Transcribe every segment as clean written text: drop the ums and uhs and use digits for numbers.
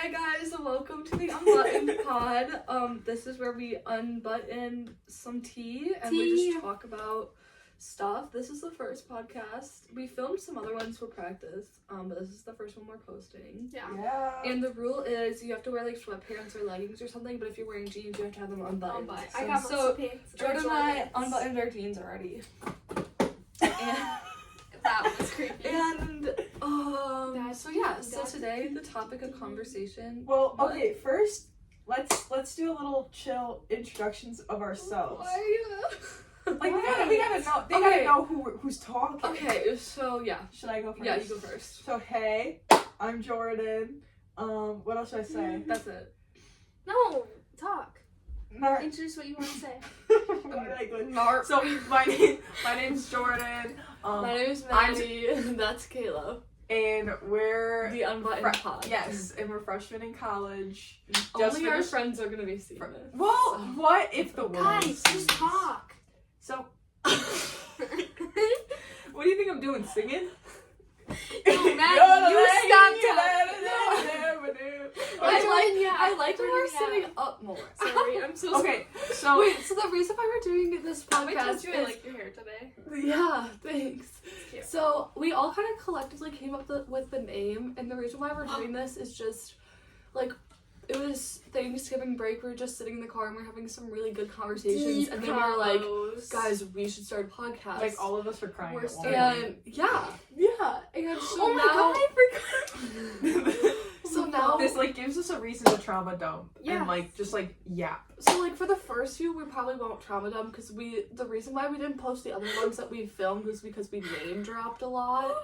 Hi guys, welcome to the Unbuttoned pod. This is where we unbutton some tea and we just talk about stuff. This is the first podcast. We filmed some other ones for practice, but this is the first one we're posting. Yeah. And the rule is you have to wear like sweatpants or leggings or something, but if you're wearing jeans, you have to have them unbuttoned. I got sweatpants. Jordan and I unbuttoned our jeans already. And that was creepy. And so today the topic of conversation. Well, okay, first let's do a little chill introductions of ourselves. Like we gotta know they gotta know who's talking. Okay, so yeah. Should I go first? Yeah, you go first. So hey, I'm Jordan. What else should I say? That's it. No, talk. Nar- Introduce what you want to say. Narp. So my name's Jordan. My name is Maddie. That's Kayla. And we're the Unbuttoned pod. Yes, and we're freshmen in college. Only our friends are gonna be seeing this. Well, so. What if the world guys just talk? So what do you think I'm doing? Singing? No, Maddie, you stop I like when we're sitting up more. Sorry, I'm so sorry. Okay, so wait, so the reason why we're doing this podcast I like your hair today. Yeah, thanks. It's cute. So we all kind of collectively came up with the name, and the reason why we're doing this is just like it was Thanksgiving break. We were just sitting in the car and we were having some really good conversations, and then we were like, guys, we should start a podcast. Like all of us were crying. And and so oh my god, I forgot. So now this like gives us a reason to trauma dump and like just like yap. So like for the first few we probably won't trauma dump because the reason why we didn't post the other ones that we filmed was because we name dropped a lot.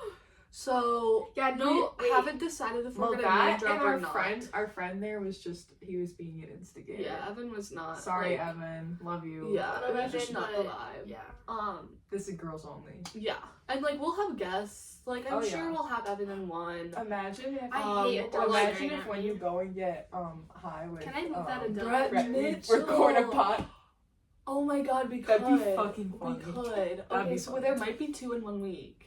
So we haven't decided if we're gonna name drop or not. Our friend there was just he was being an instigator. Yeah, Evan was not. Sorry, Evan. Love you. Yeah, it was just not the vibe. Yeah. This is girls only. Yeah, and like we'll have guests. Like I'm sure we'll have Evan in one. Imagine if imagine if when you go and get high with can I move that into Brett Mitchell. Record a pod. Oh my god, we could. That'd be fucking funny. We could. Okay, so there might be 2 in 1 week.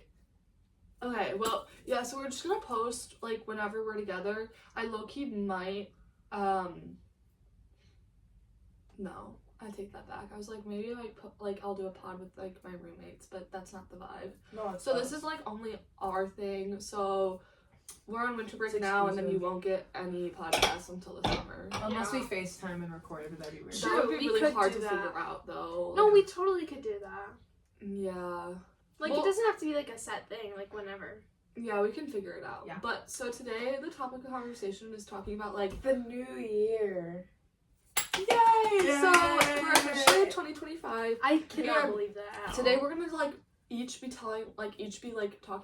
Okay, well, yeah, so we're just gonna post, like, whenever we're together. I low-key might, no, I take that back. I was like, maybe I might put, like, I'll do a pod with, like, my roommates, but that's not the vibe. No, so this is, like, only our thing, so we're on winter break now, and then you won't get any podcasts until the summer. Unless we FaceTime and record it, but that'd be weird. That would be really hard to figure out, though. No, we totally could do that. Yeah. Like, it doesn't have to be, like, a set thing, like, whenever. Yeah, we can figure it out. Yeah. But, so today, the topic of conversation is talking about, like, the new year. Yay! So, we're officially 2025. I cannot believe that. Today, we're gonna, like, each be talking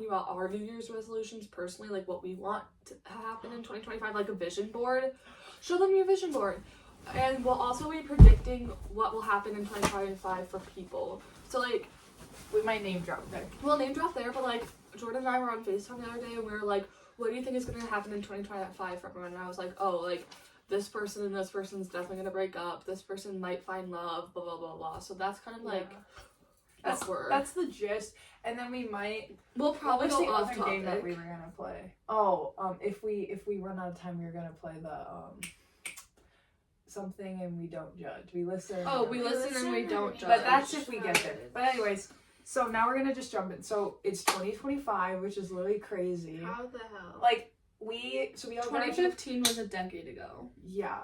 about our New Year's resolutions personally, like, what we want to happen in 2025, like, a vision board. Show them your vision board. And we'll also be predicting what will happen in 2025 for people. So, like, we might name drop there. We'll name drop there, but like Jordan and I were on FaceTime the other day and we were like, what do you think is going to happen in 2025 for everyone? And I was like, oh, like this person and this person's definitely going to break up. This person might find love, blah, blah, blah, blah. So that's kind of like, that's the gist. And then we'll probably go off topic. topic. Game that we were going to play. Oh, if we run out of time, we were going to play the, something and we don't judge. We listen. Oh, we listen and we don't judge. But that's if we get there. But anyways, so now we're gonna just jump in. So it's 2025, which is literally crazy. How the hell? Like we all 2015 was a decade ago. Yeah,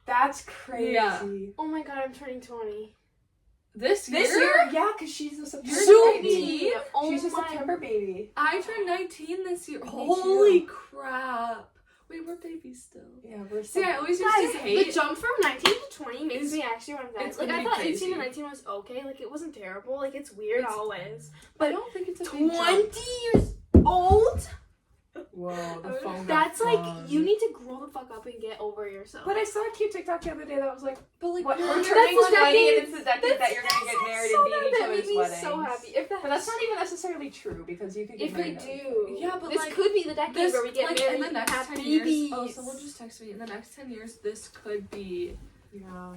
that's crazy. Yeah. Oh my god, I'm turning 20. This year? Yeah, because she's a September baby. She's a September baby. I turned 19 this year. Holy crap. Wait, we're babies still. Yeah, we're still. See, I always used to hate the jump from 19 to 20 makes me actually want to die. Like, I thought crazy. 18 to 19 was okay. Like, it wasn't terrible. Like, it's weird always. But I don't think it's a 20 years old? Whoa, the phone. That's like, you need to grow the fuck up and get over yourself. But I saw a cute TikTok the other day that was like, but like, what, we're turning 20 and it's the decade that you're gonna get married and be in each other's weddings. So happy. But that's not even necessarily true because you could get married. If we do. Yeah, but this like, could be the decade where we get married in the next have 10 babies. years. Oh, someone just texted me. In the next 10 years, this could be. Yeah.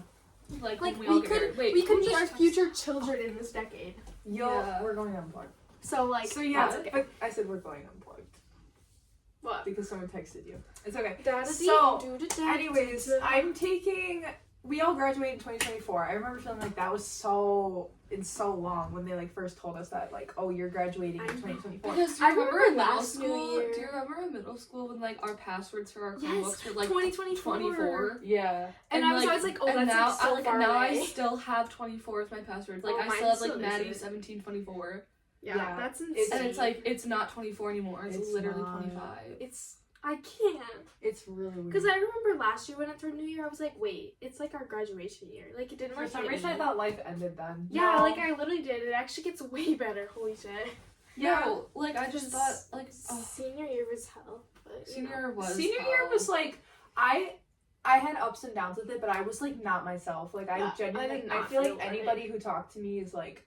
Like we all could Wait, we could be our future children in this decade. We're going unplugged. So like. So yeah, but I said we're going unplugged. What? Because someone texted you. It's okay. Anyways, we all graduated in 2024. I remember feeling like that was so long when they like first told us that like, oh, you're graduating in 2024. Because I remember in middle last New school. Year. Do you remember in middle school when like our passwords for our Yes, Chromebooks were like 2024. Yeah. And I was always like, oh, that's now, like so far now away. I still have 24 as my password. Like Oh, I mine still have still like Maddie isn't. 1724. Yeah, that's insane. And it's like it's not 24 anymore. It's literally not. 25. I can't. It's really weird. Because I remember last year when it turned New Year, I was like, wait, it's like our graduation year. Like, it didn't For like some hit reason, me. I thought life ended then. Yeah, like I literally did. It actually gets way better. Holy shit. No, like I just thought like Senior year was hell. But, senior was Senior year was like I had ups and downs with it, but I was like not myself. Like I genuinely, did I not feel feel like anybody who talked to me is like,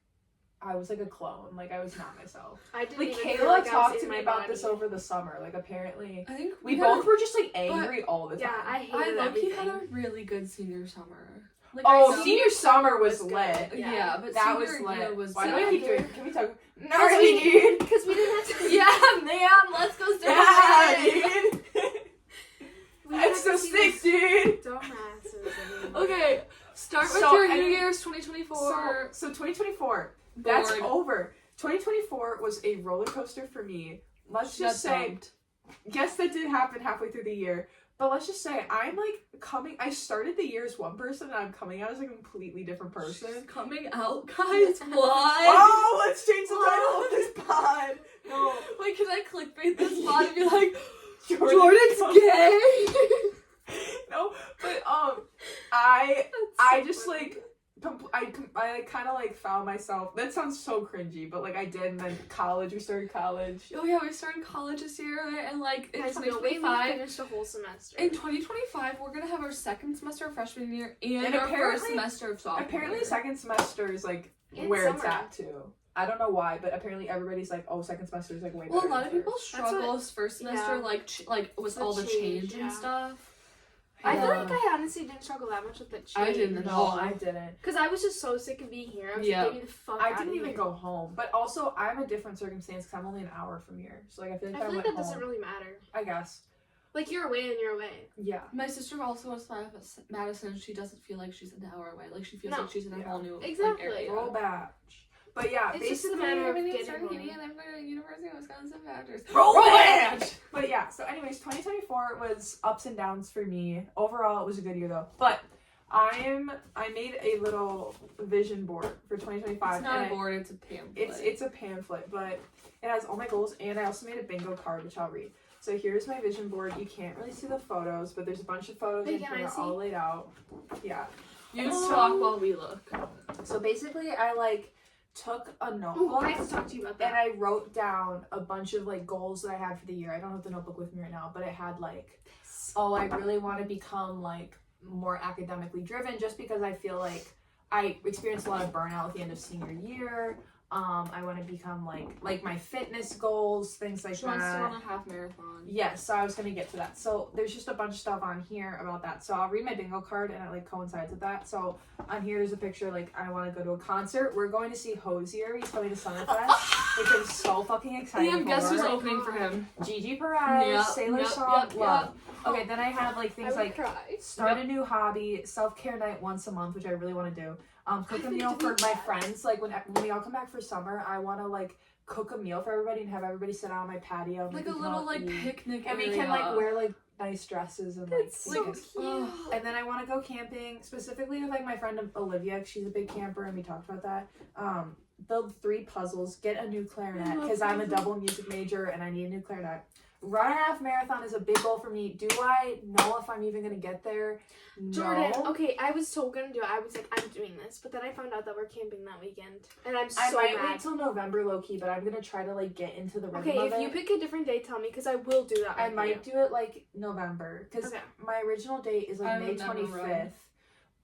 I was like a clone. Like I was not myself. I didn't Like even Kayla feel like I was talked in to me my about body. this over the summer. Like apparently, I think we both were just like angry all the time. Yeah, I hated I everything. had a really good senior summer. Like, Oh, I know- senior summer was good. lit. Yeah, but That senior was year lit. was Why do senior I keep year- doing? Can we talk? Gnarly, dude. Because we didn't have to. Yeah, man, let's go start. Yeah, it. dude. We didn't It's have so to see sick, dude. Dumbasses. Anymore. Okay, start with So, your I New mean, Year's 2024. So 2024. That's Bored. over. 2024 was a roller coaster for me. Let's just say, dumped. yes, that did happen halfway through the year. But let's just say I'm like I started the year as one person and I'm coming out as a completely different person. She's coming out, guys. What? Oh, let's change the title of this pod. No. Wait, can I clickbait this pod and be like, Jordan's gay? No, but I just funny. like I kind of like found myself. That sounds so cringy, but like I did. And then we started college. Oh yeah, we started college this year, and like in Guys, no way we 2025. finished a whole semester. In 2025, we're gonna have our second semester of freshman year and our apparently- first semester of sophomore. Apparently, year. second semester is like In where it's summer. at too. I don't know why, but apparently everybody's like, oh, second semester is like way better. Well, a lot of than people first. struggle what- as first semester, yeah. like with The all the change change, and yeah. stuff. I feel Yeah. like I honestly didn't struggle that much with the change. I didn't. No, I didn't. Because I was just so sick of being here. I was Yeah. like, get me the fuck I out didn't of even here. go home. But also, I'm a different circumstance because I'm only an hour from here. So like, I feel like I if I feel like went that doesn't home, really matter. I guess. Like, you're away and you're away. Yeah. My sister also goes to Madison. She doesn't feel like she's an hour away. Like she feels No. like she's in a whole new Exactly. Like, area. Roll batch. But yeah, It's just a basically, matter of I'm getting starting home. and I'm going to University of Wisconsin Badgers. roll batch. But yeah, so anyways, 2024 was ups and downs for me. Overall, it was a good year though. But I made a little vision board for 2025. It's not and a board, it's a pamphlet. It's a pamphlet, but it has all my goals, and I also made a bingo card, which I'll read. So here's my vision board. You can't really see the photos, but there's a bunch of photos Wait, in can I here see? all laid out. Yeah. You So- talk while we look. So basically, I like took a Ooh, notebook. I have to talk to you about And that. I wrote down a bunch of like goals that I had for the year. I don't have the notebook with me right now, but it had like, oh, I really want to become like more academically driven, just because I feel like I experienced a lot of burnout at the end of senior year. I want to become like my fitness goals, things like She wants to that. run a half marathon. Yes, so I was gonna get to that. So there's just a bunch of stuff on here about that. So I'll read my bingo card and it like coincides with that. So on here there's a picture like I want to go to a concert. We're going to see Hosier. He's coming to Summerfest, which I'm so fucking excited Damn, guess who's for. opening for him? Gigi Perez, Yep, Sailor yep, Song, yep, Love. Okay, then I have like I things would like cry. start a new hobby, self-care night once a month, which I really want to do. Cook a think meal to for do my that. friends. Like when we all come back for summer, I want to like cook a meal for everybody and have everybody sit out on my patio. And, Like a we can little all like eat. picnic And area. we can like wear like nice dresses and like That's so like, cute. and then I want to go camping, specifically with like my friend Olivia. 'Cause she's a big camper, and we talked about that. Build 3 puzzles, get a new clarinet because I'm a double music major and I need a new clarinet. Run a half marathon is a big goal for me. Do I know if I'm even gonna get there? Jordan, No. okay, I was so gonna do it. I was like, I'm doing this, but then I found out that we're camping that weekend, and I'm so I might mad. wait till November, low key, but I'm gonna try to like get into the rhythm Okay, of if it. you pick a different day, tell me, because I will do that. I with might you. do it like November because Okay. my original date is like I May would never 25th. run.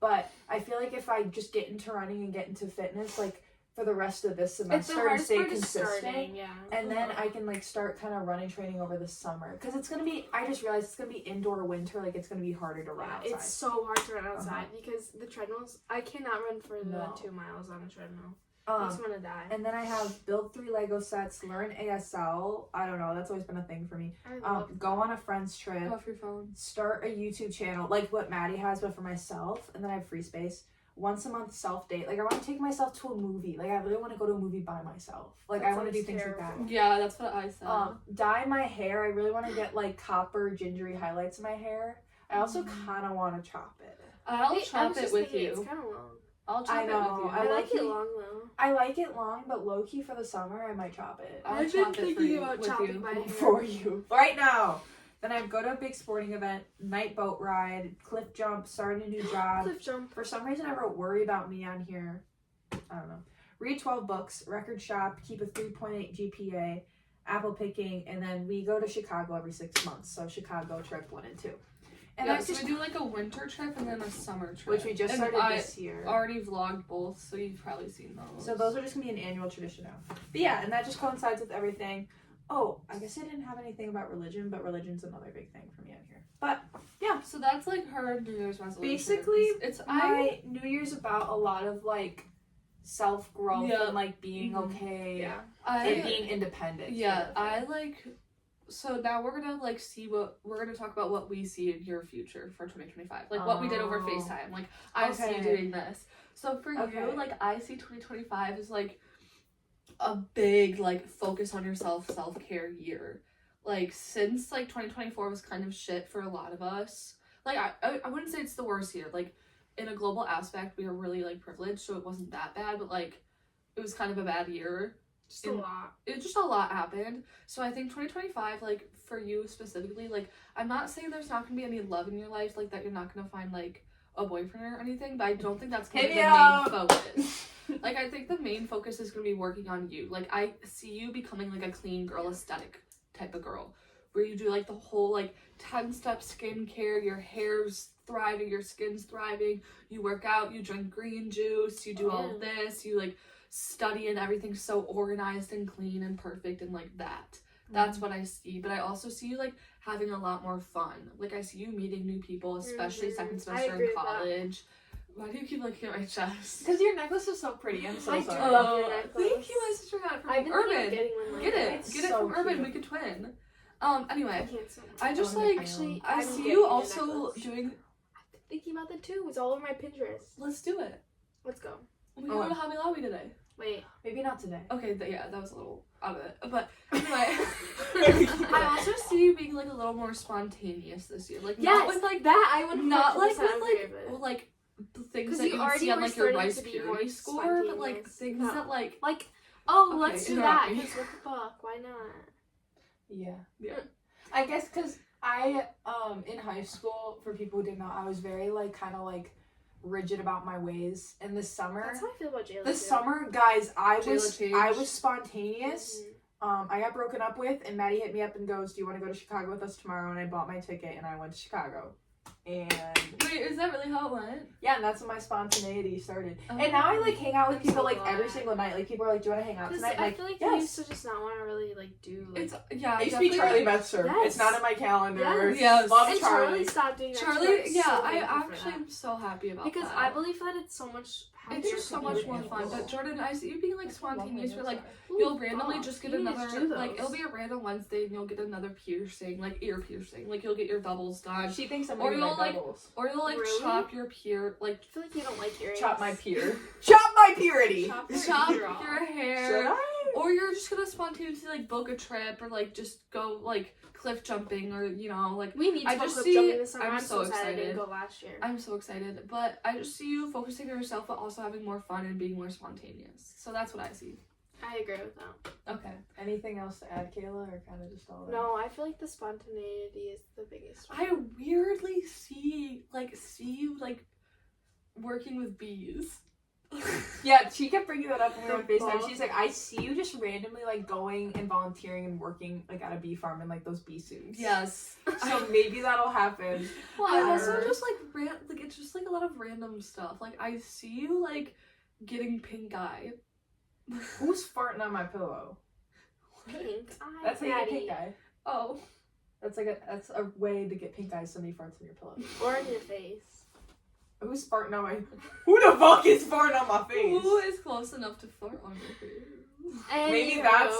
But I feel like if I just get into running and get into fitness, like for the rest of this It's the semester and hardest stay part is consistent, starting, yeah. and then I can like start kind of running training over the summer because it's gonna be. I just realized it's gonna be indoor winter. Like it's gonna be harder to run outside. It's so hard to run outside because the treadmills. I cannot run further No. than 2 miles on a treadmill. I just want to die. And then I have build 3 Lego sets, learn ASL. I don't know, that's always been a thing for me. I love Go on a friend's trip. Off your phone. Start a YouTube channel, like what Maddie has, but for myself. And then I have free space. Once a month self date. Like I want to take myself to a movie. Like I really want to go to a movie by myself. Like That I want to do sounds things terrible. like Yeah, that's what I said. that. Dye my hair. I really want to get like copper gingery highlights in my hair. I also kind of want to chop it. I'll Wait, I chop was it just with thinking, you. It's kind of long. I'll chop I it know, with you. I I like low-key- it long though. I like it long, but low key for the summer, I might chop it. I'll I've chop been it for thinking you about with chopping you. my hair. For you right now. Then I go to a big sporting event, night boat ride, cliff jump, start a new job. Cliff jump. For some reason, I wrote worry about me on here. I don't know. Read 12 books, record shop, keep a 3.8 GPA, apple picking, and then we go to Chicago every 6 months. So Chicago trip 1 and 2. And Yeah, that's so just, we do like a winter trip and then a summer trip. which we just And started I this year. already vlogged both, so you've probably seen those. So those are just gonna be an annual tradition now. But yeah, and that just coincides with everything. Oh, I guess I didn't have anything about religion, but religion's another big thing for me on here. But So that's like her New Year's resolution. Basically, it's my New Year's about a lot of like self growth Yeah. and like being Mhm. okay Yeah. and I being independent. yeah, I like. So now we're gonna like see what we're gonna talk about what we see in your future for 2025, like what we did over Oh. FaceTime. Like I see you Okay. doing this. So for Okay. you, like I see 2025 as like a big like focus on yourself, self-care year. Like since like 2024 was kind of shit for a lot of us. Like I wouldn't say it's the worst year. Like in a global aspect, we were really like privileged, so it wasn't that bad. But like it was kind of a bad year. Just a lot. It just a lot happened. So I think 2025, like for you specifically, like I'm not saying there's not gonna be any love in your life, like that you're not gonna find like a boyfriend or anything, but I don't think that's gonna Hit be me the up. main focus. Like I think the main focus is gonna be working on you. Like I see you becoming like a clean girl aesthetic type of girl, where you do like the whole like 10-step skincare, your hair's thriving, your skin's thriving, you work out, you drink green juice, you do all of this, you like study and everything's so organized and clean and perfect and like that. That's what I see. But I also see you like having a lot more fun. Like I see you meeting new people, especially second I semester agree in with that. college. Why do you keep looking at my chest? Because your necklace is so pretty. I'm so I do sorry. love your necklace. Thank you. My sister got it from I've been thinking of Urban. getting one like Get that. it. It's Get it so from Urban. cute. We could twin. I Anyway, can't say. I just I wanna like get Actually, I I'm see getting you a also necklace. doing. Thinking about that too. It's all over my Pinterest. Let's do it. Let's go. We can go to Hobby Lobby today. Wait. Maybe not today. Okay, yeah, that was a little out of it. But anyway, I also see you being like a little more spontaneous this year. Like not Yes, with like that I would not like with agree like with. well, like things 'Cause that you you would see already on were like your starting Rice to be more Purity score, but like spontaneous. things No. that like Like, oh, Okay, let's do interrupt that. me. Because what the fuck? Why not? Yeah. Yeah. I guess because I, in high school, for people who didn't know, I was very, like, kind of, like, rigid about my ways. And this summer, That's how I feel about Jayla. this too. summer, guys, I Jayla was spontaneous. Mhm. I got broken up with, and Maddie hit me up and goes, do you want to go to Chicago with us tomorrow? And I bought my ticket, and I went to Chicago. And wait, is that really how it went? yeah, and that's when my spontaneity started. Oh. And now I, like, hang out with I'm people, so like, every glad. single night. Like, people are like, do you want to hang out Because tonight? I Like, feel like I yes. used to just not want to really like do. Like, It's yeah. I used to be definitely, Charlie Metzger. Yes. It's not in my calendar. Yes. Yes. Love and Charlie. Charlie stopped doing that. too. Charlie, I'm yeah, so I thankful for actually that. am so happy about Because that. I believe that it's so much. It's just so much more fun. But Jordan, I see you being like spontaneous. Where like you'll randomly just get you need to another do like those. it'll be a random Wednesday and you'll get another piercing, like ear piercing. Like you'll get your doubles done, She thinks I'm Or gonna you'll, get like, doubles. or you'll like Really? chop your peer, like I feel like you don't like earrings. Chop my peer. Chop my purity. Chop your chop ear off. your Should hair. I? Or you're just gonna spontaneously like book a trip or like just go like cliff jumping or you know like We need to I go just cliff see- jumping this summer. I'm I'm so so sad I didn't excited. go last year. I'm so excited. But I just see you focusing on yourself but also having more fun and being more spontaneous. So that's what I see. I agree with that. Okay. Anything else to add, Kayla, or kind of just all that? No, I feel like the spontaneity is the biggest one. I weirdly see you like working with bees. Yeah, she kept bringing that up when we were on The FaceTime. ball. She's like, I see you just randomly like going and volunteering and working like at a bee farm in like those bee suits. Yes. So maybe that'll happen. I also Whatever. just like like it's just like a lot of random stuff. Like I see you like getting pink eye. Who's farting on my pillow? Pink eye. That's how you get Maddie. pink eye. Oh. That's a way to get pink eye. Somebody farts on your pillow. Or in your face. Who's farting on my... Who the fuck is farting on my face? Who is close enough to fart on your face? Maybe that's-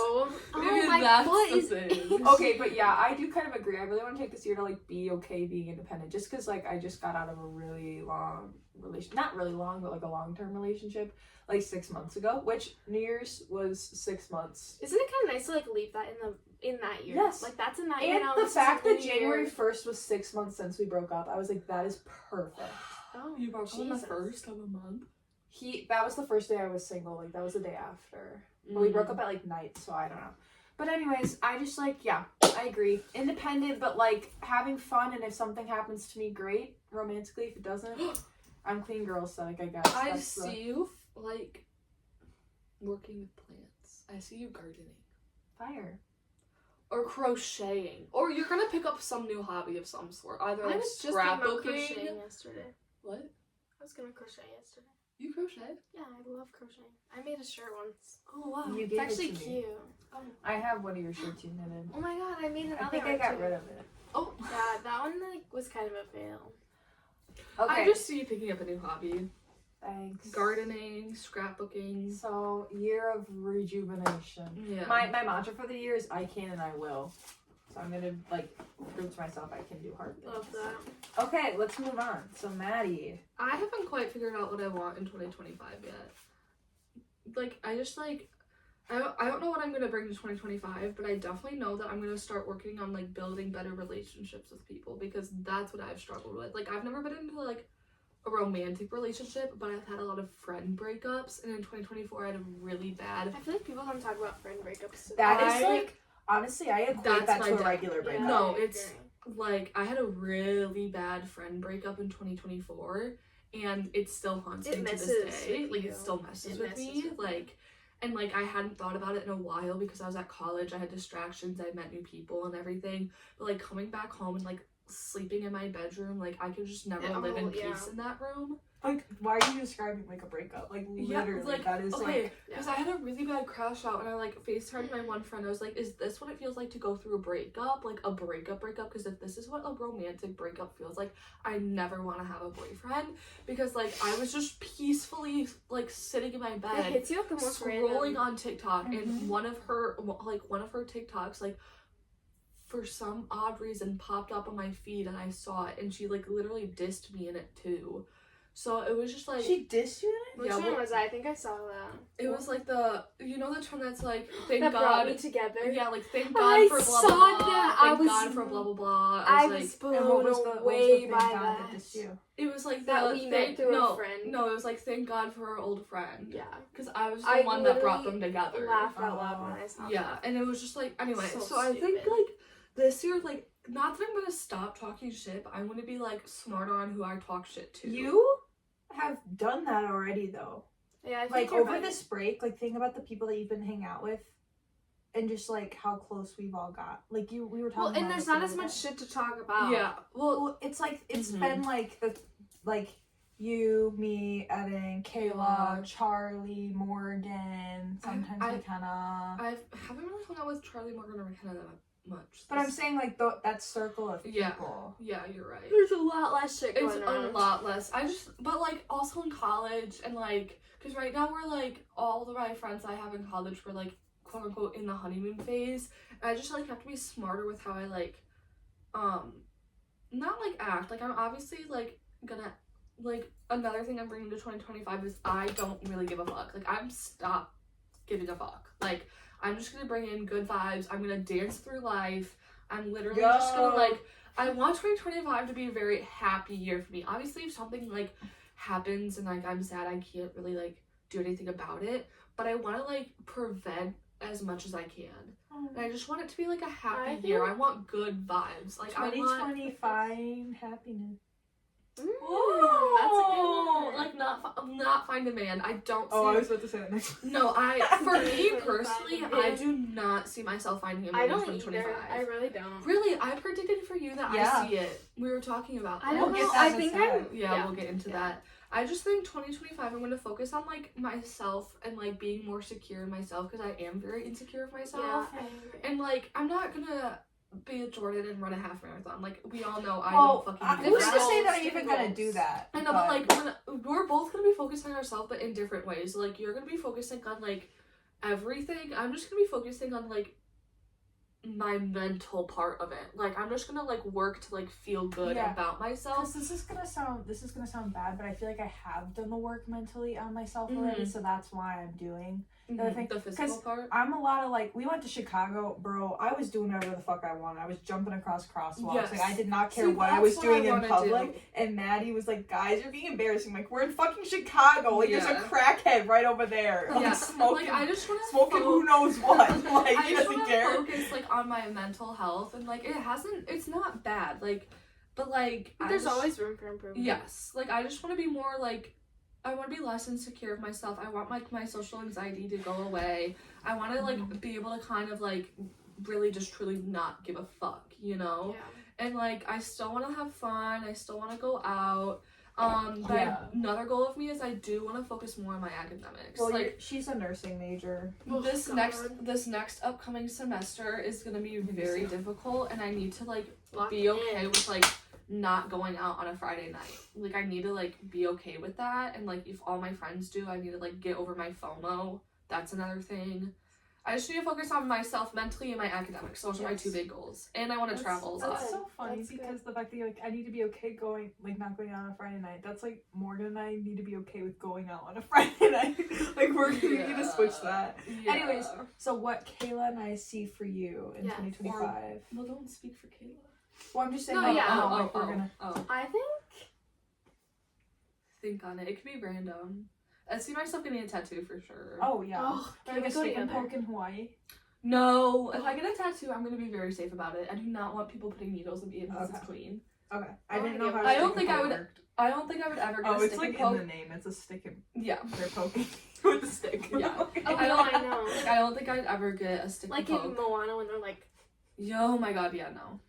Maybe my that's foot the is- thing. Okay, but yeah, I do kind of agree. I really want to take this year to like be okay being independent, just because like I just got out of a really long not really long, but like a long-term relationship like 6 months ago, which New Year's was 6 months. Isn't it kind of nice to like leave that in that year? Yes. Like that's in that year. And now, the this is fact that the January year. 1st was 6 months since we broke up, I was like, that is perfect. Oh, You broke up on the Jesus. first of a month. That was the first day I was single, like that was the day after. But we broke up at like night, so I don't know. But anyways, I just like, yeah, I agree. Independent, but like having fun, and if something happens to me, great. Romantically, if it doesn't, I'm clean girl aesthetic, I guess. I That's see you like working with plants. I see you gardening. fire. Or crocheting. Or you're gonna pick up some new hobby of some sort. Either I like was just thinking about scrapbooking. crocheting yesterday. What? I was gonna crochet yesterday. You crochet? Yeah, I love crocheting. I made a shirt once. Oh wow. You It's gave actually it to me. cute. I have one of your shirts you knitted. Oh my god, I made another I think I one got too. rid of it. Oh. Yeah, that one like was kind of a fail. Okay. I just see you picking up a new hobby. Thanks. Gardening, scrapbooking. So, year of rejuvenation. Yeah. My mantra for the year is I can and I will. So I'm gonna like prove to myself I can do hard things. Love that. Okay, let's move on. So Maddie. I haven't quite figured out what I want in 2025 yet. Like, I just like I don't know what I'm gonna bring to 2025, but I definitely know that I'm gonna start working on like building better relationships with people, because that's what I've struggled with. Like, I've never been into like a romantic relationship, but I've had a lot of friend breakups, and in 2024 I had a really bad. I feel like people don't talk about friend breakups. That is I- like honestly I equate That's that my to a dad. regular Yeah. breakup. No, I it's agree. like I had a really bad friend breakup in 2024, and it still haunts It me to messes this day. with Like, you. it still messes It with messes me. with Like, and like I hadn't thought about it in a while because I was at college. I had distractions. I met new people and everything. But like coming back home and like sleeping in my bedroom, like I could just never Yeah, live in yeah. peace in that room. Like, why are you describing like a breakup? Like literally, like, that is okay, like because I had a really bad crash out, and I like FaceTimed my one friend. I was like, "Is this what it feels like to go through a breakup? Like a breakup? Because if this is what a romantic breakup feels like, I never want to have a boyfriend." Because like I was just peacefully like sitting in my It bed, hits you at the most scrolling random. on TikTok, Mhm. and one of her TikToks like for some odd reason popped up on my feed, and I saw it, and she like literally dissed me in it too. So it was just like she dissed you in Which yeah, one well, was that? I think I saw that. it was like the the trend that's like thank That brought God. me together. Yeah, like thank I God for blah saw blah blah. that. Thank I was- God for blah blah blah. I was was like, and blown what was the away thing by God that. that dissed you? it was like That the we met thank, through a no, friend. No, it was like thank God for our old friend. Yeah. Because I was the I one that brought literally them together. Laughed out loud when I saw Yeah, that. and it was just like anyway. So So I think stupid. like this year, like not that I'm gonna stop talking shit, but I'm gonna be like smarter on who I talk shit to. You have done that already though. Yeah, I think Like you're over right. this break, like think about the people that you've been hanging out with, and just like how close we've all got. Like we were talking. Well, and about there's this the not as other much day. shit to talk about. Yeah. Well, Well, it's like it's Mhm. been like you, me, Evan, Kayla, Charlie, Morgan. Sometimes I- McKenna. I haven't really hung out with Charlie Morgan or McKenna that much. But I'm saying like that circle of Yeah. people. Yeah, you're right. There's a lot less shit It's going a on. lot less. But like also in college, and like, because right now we're like, all of my friends I have in college were like, quote unquote, in the honeymoon phase. And I just like have to be smarter with how I like, not like act. Like, I'm obviously like gonna, like, another thing I'm bringing to 2025 is I don't really give a fuck. Like, I'm stop giving a fuck. Like, I'm just gonna bring in good vibes. I'm gonna dance through life. I'm literally just gonna like, I want 2025 to be a very happy year for me. Obviously, if something like happens and like I'm sad, I can't really like do anything about it. But I want to like prevent as much as I can. And I just want it to be like a happy I year. think- I want good vibes. Like I want 2025 happiness. That's a Whoa! good one. Like not find a man. I don't see. Oh, I was about to say that next. No, for me Find personally, a I man. do not see myself finding a man I in don't 2025. either. I really don't. Really, I predicted for you that Yeah. I see it. We were talking about that. I don't We'll know. get that I in a think sec. I'm. Yeah, we'll get into Yeah. that. I just think 2025 I'm going to focus on like myself and like being more secure in myself, because I am very insecure of myself. Yeah, I agree. And like I'm not going to be a Jordan and run a half marathon. Like, we all know I Well, don't fucking do who's that. to say that I'm Goals, even gonna goals. do that? I know, but like, when we're both gonna be focusing on ourselves, but in different ways. Like, you're gonna be focusing on like everything. I'm just gonna be focusing on like my mental part of it. Like, I'm just gonna like work to like feel good Yeah. about myself. Because this is gonna sound bad, but I feel like I have done the work mentally on myself already, so that's why I'm doing the other thing. The physical part. I'm a lot of like, we went to Chicago, bro. I was doing whatever the fuck I wanted. I was jumping across crosswalks. Yes. Like, I did not care See, what I that's was what doing I in wanna public. do. And Maddie was like, guys, you're being embarrassing. Like, we're in fucking Chicago. Like, there's a Yeah. crackhead right over there. Like, Yeah, smoking. like I just want to smoking who knows what. Like, I he just doesn't want care. to focus like on my mental health, and like it's not bad. Like, but like But there's always room for improvement. yes. Like, I just want to be more like. I want to be less insecure of myself. I want like my social anxiety to go away. I want to like be able to kind of like really just truly not give a fuck, you know? Yeah. And like I still want to have fun. I still want to go out. But Yeah. another goal of me is I do want to focus more on my academics. Well, like she's a nursing major. Oh, this God. next upcoming semester is gonna be very difficult, and I need to like Lock be it okay in. with like not going out on a Friday night. Like, I need to like be okay with that, and like if all my friends do, I need to like get over my FOMO. That's another thing. I just need to focus on myself mentally and my academics. Those are my Yes. 2 big goals, and I want to travel a lot. That's so funny That's good. because the fact that you're like, I need to be okay going, like, not going out on a Friday night. That's like, Morgan and I need to be okay with going out on a Friday night. Like, we need to switch that. Yeah. Anyways, so what Kayla and I see for you in Yes. 2025. Well, don't speak for Kayla. Well, I'm just saying, No, like, yeah. we're gonna. I think Think on it. It could be random. I see myself getting a tattoo for sure. Oh, yeah. can Like we a go stick and together? poke in Hawaii. No, if I get a tattoo, I'm gonna be very safe about it. I do not want people putting needles in me unless it's Okay. clean. Okay. I I didn't wanna know get how I don't stick think and I poke would- worked. I don't think I would ever get Oh, a it's stick like and poke. in the name. It's a stick and Yeah. they're poking with a stick. Yeah. Oh, I no, don't- I know. Like, I don't think I'd ever get a stick Like and in poke. Moana when they're like, Oh my god, yeah, no.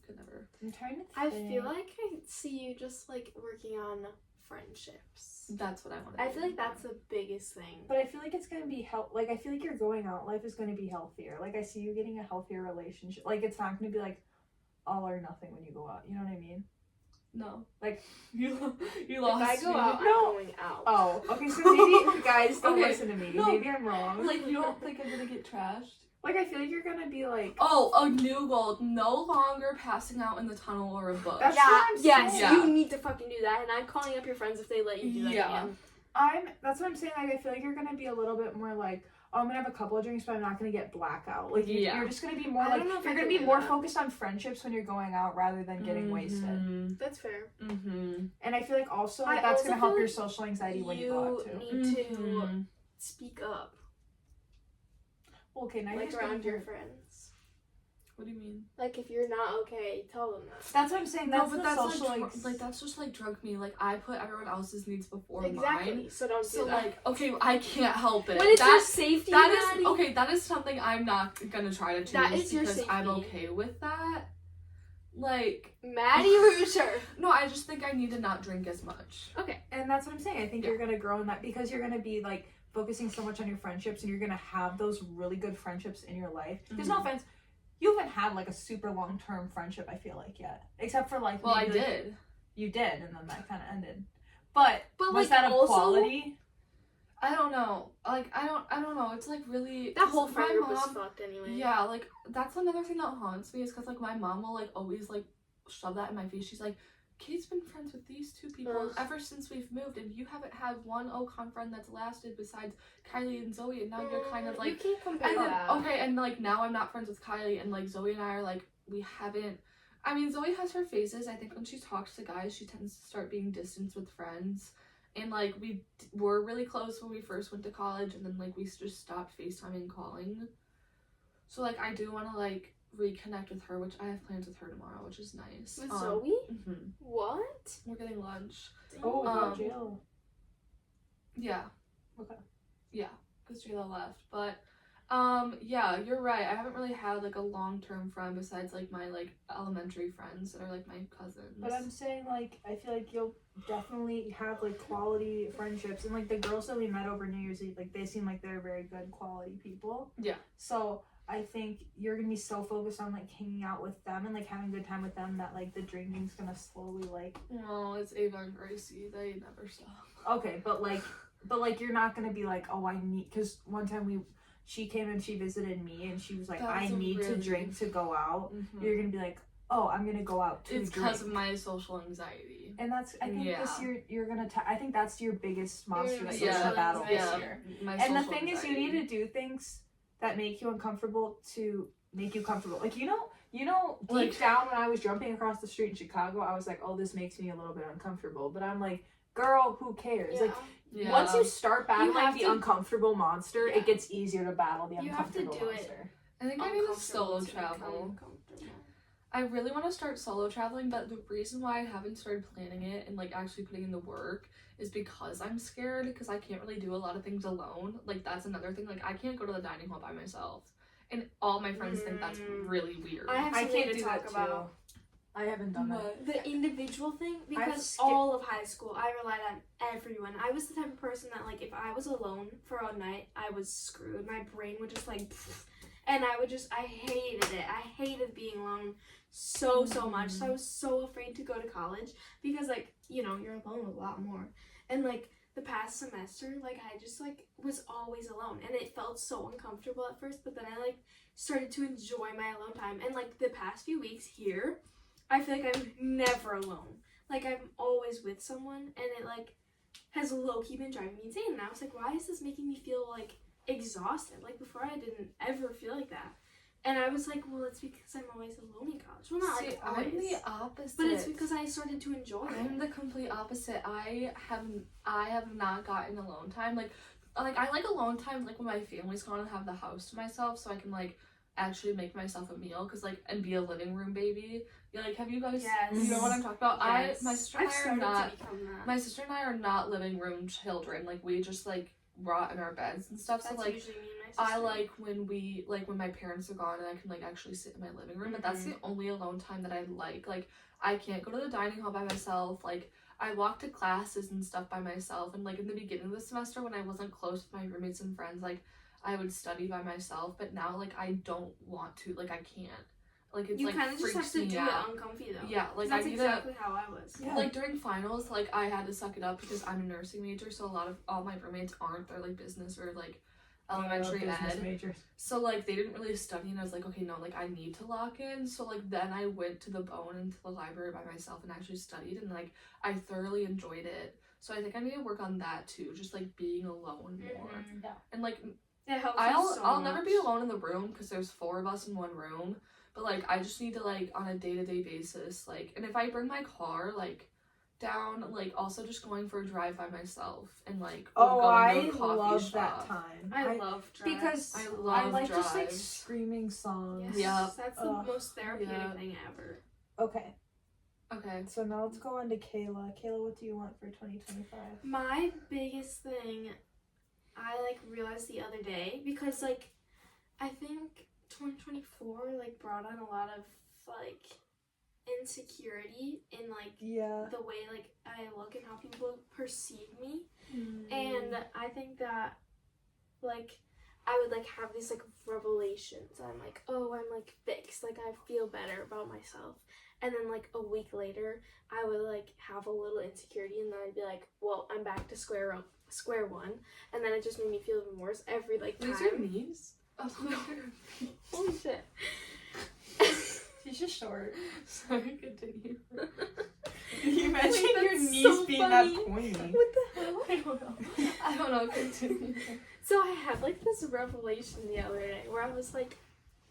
Could never. I'm trying to think. I feel like I see you just like working on friendships. That's what I want to I feel like that's the biggest thing. But I feel like it's gonna be like I feel like your going out life is gonna be healthier. Like I see you getting a healthier relationship. Like it's not gonna be like all or nothing when you go out. You know what I mean? No. Like You If lost I go me. out, No. I'm going out. oh, okay. So maybe guys don't Okay, listen to me. no. Maybe I'm wrong. Like, you don't think I'm gonna get trashed? Like I feel like you're gonna be like. Oh, a new goal. No longer passing out in the tunnel or a bush. That's Yeah, what I'm yes, saying. Yeah. you need to fucking do that, and I'm calling up your friends if they let you do that Yeah. again. That's what I'm saying. Like I feel like you're gonna be a little bit more like. Oh, I'm gonna have a couple of drinks, but I'm not gonna get blackout. Like Yeah. you're just gonna be more I like don't know if you're I gonna can be do more that. focused on friendships when you're going out rather than getting wasted. That's fair. Mm-hmm. And I feel like also I that's also gonna help feel your like social anxiety when you go out too. need to speak up, Well, okay, now you're like just around getting your hurt. friends. What do you mean? Like if you're not okay, tell them that. That's what I'm saying. No, That's but the that's social like that's just like drug me. Like, I put everyone else's needs before Exactly. mine. So don't So do that. like, okay, I can't help it. when it's your that safety, that is Maddie, okay. That is something I'm not gonna try to change That is your because I'm safety. okay with that. Like, Maddie Rooter. no, I just think I need to not drink as much. Okay. And that's what I'm saying. I think Yeah. you're gonna grow in that because you're gonna be like focusing so much on your friendships and you're gonna have those really good friendships in your life. There's no Mhm. offense. You haven't had like a super long term friendship, I feel like, yet. Except for like Well, I maybe, like, did. you did, and then that kinda ended. But But was like that of also, quality? I don't know. Like, I don't know. It's like really that whole my friend group was mom- fucked anyway. Yeah, like that's another thing that haunts me is because like my mom will like always like shove that in my face. She's like, Kate's been friends with these 2 people Ugh. ever since we've moved, and you haven't had one Ocon friend that's lasted besides Kylie and Zoe, and now you're kind of you like. can't compare And then, that. okay, and like now I'm not friends with Kylie, and like Zoe and I are like we haven't. I mean, Zoe has her phases. I think when she talks to guys, she tends to start being distant with friends, and like we were really close when we first went to college, and then like we just stopped FaceTiming and calling. So like I do want to like reconnect with her, which I have plans with her tomorrow, which is nice. With Zoe? Mhm. What? We're getting lunch. Oh, Um, jail. Yeah. Okay. Yeah, because Jayla left. But, yeah, you're right. I haven't really had, like, a long-term friend besides, like, my, like, elementary friends that are, like, my cousins. But I'm saying, like, I feel like you'll definitely have, like, quality friendships. And, like, the girls that we met over New Year's Eve, like, they seem like they're very good quality people. Yeah. So, I think you're gonna be so focused on like hanging out with them and like having a good time with them that like the drinking's gonna slowly like. No, it's Ava and Gracie. They never stop. Okay, but you're not gonna be like, oh, I need, because one time she came and she visited me and she was like, That I was need to really- drink to go out. Mhm. You're gonna be like, oh, I'm gonna go out to It's drink. because of my social anxiety. And that's, I think Yeah. this year you're gonna, I think that's your biggest monster that you're Yeah, gonna battle this yeah. year. My And the social thing is, you anxiety. need to do things that make you uncomfortable to make you comfortable. Like, you know, deep Like- down when I was jumping across the street in Chicago, I was like, oh, this makes me a little bit uncomfortable. But I'm like, girl, who cares? Yeah. Like, Yeah. once you start battling have the to- uncomfortable monster, Yeah. it gets easier to battle the You have to uncomfortable do it. monster. I think I need to Uncomfortable solo to become travel. comfortable. I really want to start solo traveling, but the reason why I haven't started planning it and like actually putting in the work is because I'm scared, because I can't really do a lot of things alone. Like that's another thing. Like I can't go to the dining hall by myself, and all my friends think that's really weird. I have I something can't to do talk that about. I haven't done that. The individual thing, because skipped- all of high school I relied on everyone. I was the type of person that like if I was alone for a night, I was screwed. My brain would just like and I hated it. I hated being alone so much. So I was so afraid to go to college because like, you know, you're alone a lot more. And like the past semester, like I just like was always alone and it felt so uncomfortable at first, but then I like started to enjoy my alone time. And like the past few weeks here, I feel like I'm never alone. Like I'm always with someone, and it like has low-key been driving me insane. And I was like, why is this making me feel like exhausted? Like before I didn't ever feel like that. And I was like, well, it's because I'm always alone in college. Well, not See, like I'm always, the opposite. but it's because I started to enjoy I'm it. the complete opposite. I have not gotten alone time. Like I like alone time like when my family's gone and have the house to myself, so I can like actually make myself a meal, because like and be a living room baby. Yeah, like have you guys? Yes. You know what I'm talking about? Yes. My sister I've and I are started not. to become that. My sister and I are not living room children. Like we just like rot in our beds and stuff. That's so like usually me and my I sister. like when my parents are gone and I can like actually sit in my living room. But that's the only alone time that I like. Like I can't go to the dining hall by myself. Like I walk to classes and stuff by myself. And like in the beginning of the semester when I wasn't close with my roommates and friends, like I would study by myself. But now like I don't want to. Like I can't. Like it's you like kind of just have freaks to me do out. it uncomfy though. Yeah, like that's I need exactly how I was. Yeah. like during finals, like I had to suck it up because I'm a nursing major, so a lot of all my roommates aren't. They're like business or like elementary business ed. majors. So like they didn't really study, and I was like, okay, no, like I need to lock in. So like then I went to the Bone and to the library by myself and actually studied, and like I thoroughly enjoyed it. So I think I need to work on that too, just like being alone more. Yeah. And like It helps you so I'll never be much. alone in the room because there's 4 of us in one room. But like I just need to like on a day-to-day basis, like, and if I bring my car like down, like also just going for a drive by myself and like Oh, going I to a coffee love shop. that time. I love drives. Because I I love like just like drives. screaming songs. Yes, Yeah. that's the most therapeutic Yeah. thing ever. Okay, Okay. so now let's go on to Kayla. Kayla, what do you want for 2025? My biggest thing, I like realized the other day, because like I think 2024 like brought on a lot of like insecurity in like Yeah. the way like I look and how people perceive me. And I think that like I would like have these like revelations. I'm like, oh, I'm like fixed, like I feel better about myself. And then like a week later I would like have a little insecurity, and then I'd be like, well, I'm back to square one. And then it just made me feel even worse every like time. These are knees? Oh, Holy shit. She's just short. sorry, continue. You imagine Wait, your that's knees so being funny. that pointy. What the hell? I don't know, continue. So I had like this revelation the other day where I was like,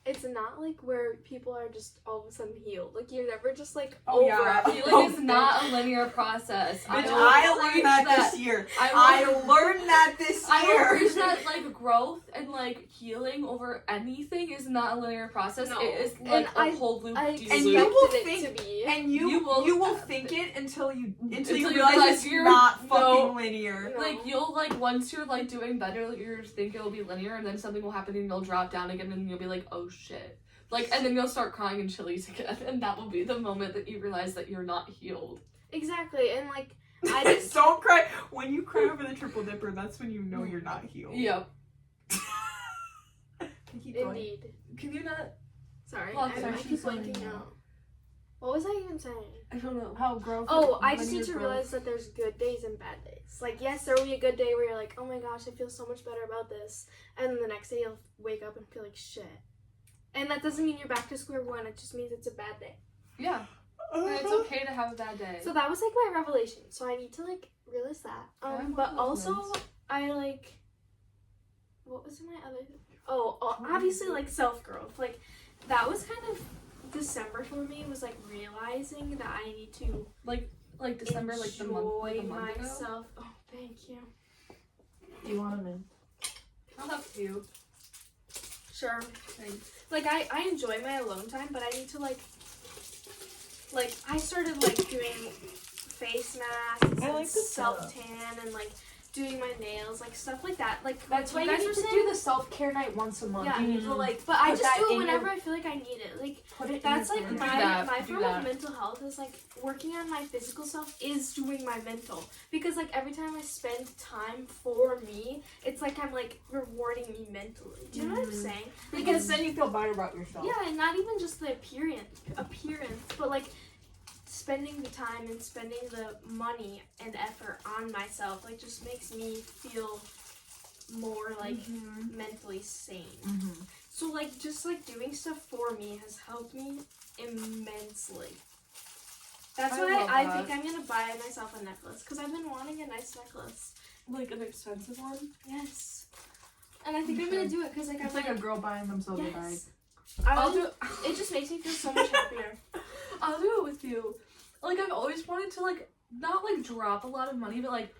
it's not like where people are just all of a sudden healed. Like you're never just like Oh, over yeah. it. Healing is not a linear process. Bitch, will I preach learned that this year. I will- learned that this I will year. preach that like growth and like healing over anything is not a linear process. No. It is And like a I- whole loop. I de And loop. you will expected it think- to be. And You you will- will think it until you Until you realize realize it's you're- not no. fucking linear. No. Like you'll like once you're like doing better, you think it'll be linear, and then something will happen and you'll drop down again, and you'll be like, oh shit. Like, and then you'll start crying in Chili's again, and that will be the moment that you realize that you're not healed. Exactly. And like I just Don't cry. When you cry over the triple dipper, that's when you know you're not healed. Yep. Okay, keep going. Indeed. Can you not? Sorry, Oh, I sorry, keep she's blanking blanking out. What was I even saying? I don't know. How growth. Oh, I when just you're need to growth- realize that there's good days and bad days. Like, yes, there will be a good day where you're like, oh my gosh, I feel so much better about this. And then the next day you'll wake up and feel like shit. And that doesn't mean you're back to square one. It just means it's a bad day. Yeah. And it's okay to have a bad day. So that was like my revelation. So I need to like realize that. I'm But one of also those. I like, what was my other? Oh, obviously like self growth. Like that was kind of December for me. Was like realizing that I need to like December, like the month, like a month ago. myself. Oh, thank you. Do you want them in? I'll have you. Sure. Thanks. Like I enjoy my alone time, but I need to like I started like doing face masks I and like this self tan and like doing my nails, like stuff like that. Like That's why you you guys need were to saying. do the self-care night once a month. Yeah. You need to like But I put just that do it in whenever your- I feel like I need it. Like put it that's in like your my plan. my do form that. of mental health is like working on my physical self is doing my mental, because like every time I spend time for me, it's like I'm like rewarding me mentally. Do you know what I'm saying? Because then you feel better about yourself. Yeah, and not even just the appearance, but like spending the time and spending the money and effort on myself, like just makes me feel more like mentally sane. Mm-hmm. So like just like doing stuff for me has helped me immensely. That's I why love I that. think I'm gonna buy myself a necklace, because I've been wanting a nice necklace. Like an expensive one. Yes. And I think I'm gonna do it because like It's I'm like a girl buying themselves a bag. yes. I'll do. It just makes me feel so much happier. I'll do it with you. Like I've always wanted to like not like drop a lot of money, but like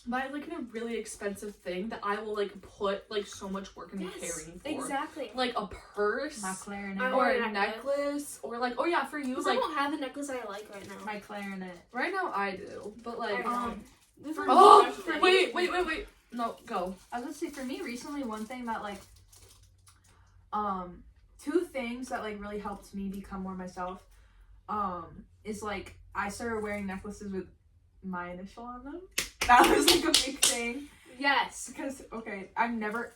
buy like a really expensive thing that I will like put like so much work into caring for. Exactly. Like a purse. My clarinet. I Or want a a necklace, or like, oh yeah, for you, Because like I don't have the necklace I like right now. My clarinet. right now I do, but like, For oh, me, that's the thing. wait, no, go. I was gonna say, for me recently, one thing that like, two things that like really helped me become more myself, is like I started wearing necklaces with my initial on them. That was like a big thing. Yes. Because, okay, I never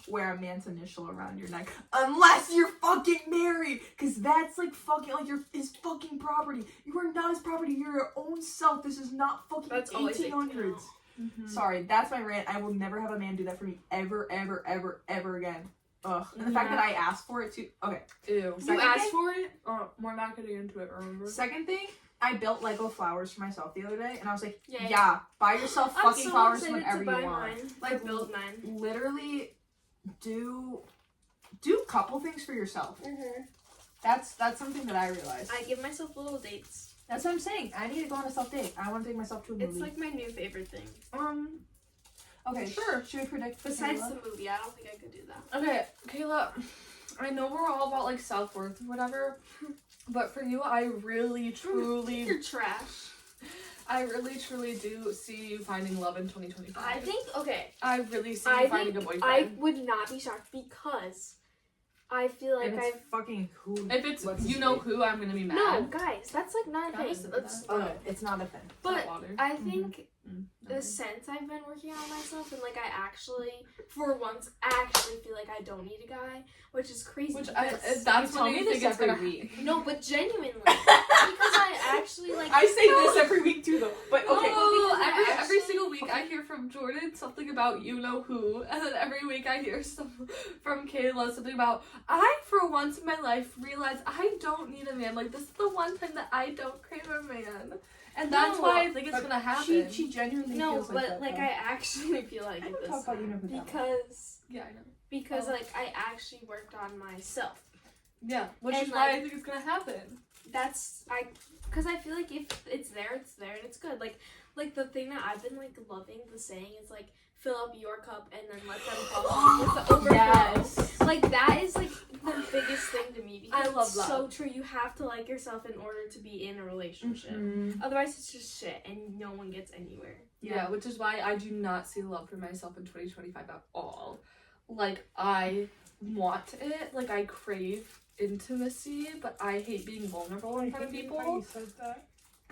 wear a man's initial around your neck unless you're fucking married. Because that's like fucking, like, his fucking property. You are not his property. You're your own self. This is not fucking That's always 1800s. Sorry, that's my rant. I will never have a man do that for me ever, ever, ever, ever again. Ugh. And the fact that I asked for it too. Okay. Ew. You Second asked thing? for it? We're not getting into it, remember? Second thing, I built Lego flowers for myself the other day, and I was like, Yay. yeah, buy yourself I'm fucking so flowers excited whenever to buy you want. mine. Like, Like build mine. Literally, do a couple things for yourself. Mm-hmm. That's something that I realized. I give myself little dates. That's what I'm saying. I need to go on a self date. I want to take myself to a movie. It's like my new favorite thing. Okay, Sure. Should we predict? Besides Kayla? the movie, I don't think I could do that. Okay, Kayla, I know we're all about like self-worth or whatever, but for you, I really, truly, You're trash. I really, truly do see you finding love in 2025. I think, okay, I really see I you finding think a boyfriend. I would not be shocked because I feel like If it's fucking who? If it's what's you his know name? who, I'm gonna be mad. No, guys, that's like not a That thing. is That's, Okay, it's not a thing. but water. I think Okay. since I've been working on myself and like I actually, for once, actually feel like I don't need a guy, which is crazy. Which because- that's tell when me you this think it's every gonna week. no, but genuinely, because I actually like. I say this every week too, though. But okay. Oh, because I every actually- single week I hear from Jordan something about you know who, and then every week I hear some from Kayla something about I for once in my life realized I don't need a man. Like this is the one time that I don't crave a man, and that's No, why I think it's but gonna happen. She genuinely No, feels but like that. like though. I actually feel like I it don't this talk about you know time who that because yeah, I know. because Oh. like I actually worked on myself. Yeah, which And, is why like- I think it's gonna happen. That's because I feel like if it's there and it's good. Like the thing that I've been like loving the saying is like fill up your cup and then let them fill with the overflow. Yes. Like that is like the biggest thing to me because I love it's that. so true. You have to like yourself in order to be in a relationship. Otherwise, it's just shit and no one gets anywhere. Yeah, which is why I do not see love for myself in 2025 at all. Like, I want it. Like, I crave intimacy, but I hate being vulnerable in front of people.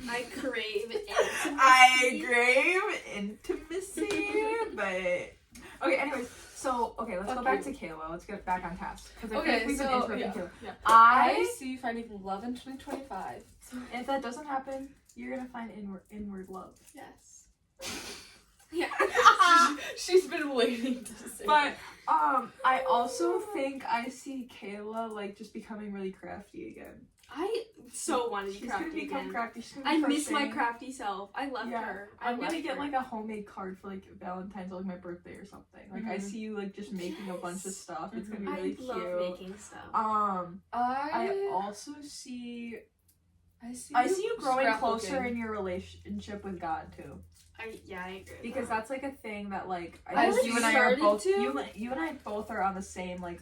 I crave it. I crave intimacy, but okay. Anyways, So, okay, let's Fuck go back you. to Kayla. Let's get back on task. Because I Okay, think we've been so, interrupting yeah. Kayla. Yeah. I I see you finding love in 2025. if that doesn't happen, you're gonna find inward love. Yes. Yeah. She's been waiting to say But I also think I see Kayla like just becoming really crafty again. I so want to be She's gonna crafty become again. crafty. She's gonna I be miss my crocheting. crafty self. I love Yeah. her. I'm gonna love get her. like a homemade card for like Valentine's or like my birthday or something. Like I Mhm. see you like just making a bunch of Yes. stuff. It's gonna be I really cute. love making stuff. I also see I see you growing closer scrapbooking. in your relationship with God too. I agree. with Because that. that's like a thing that like I I think you and I are started both to. you and I both are on the same like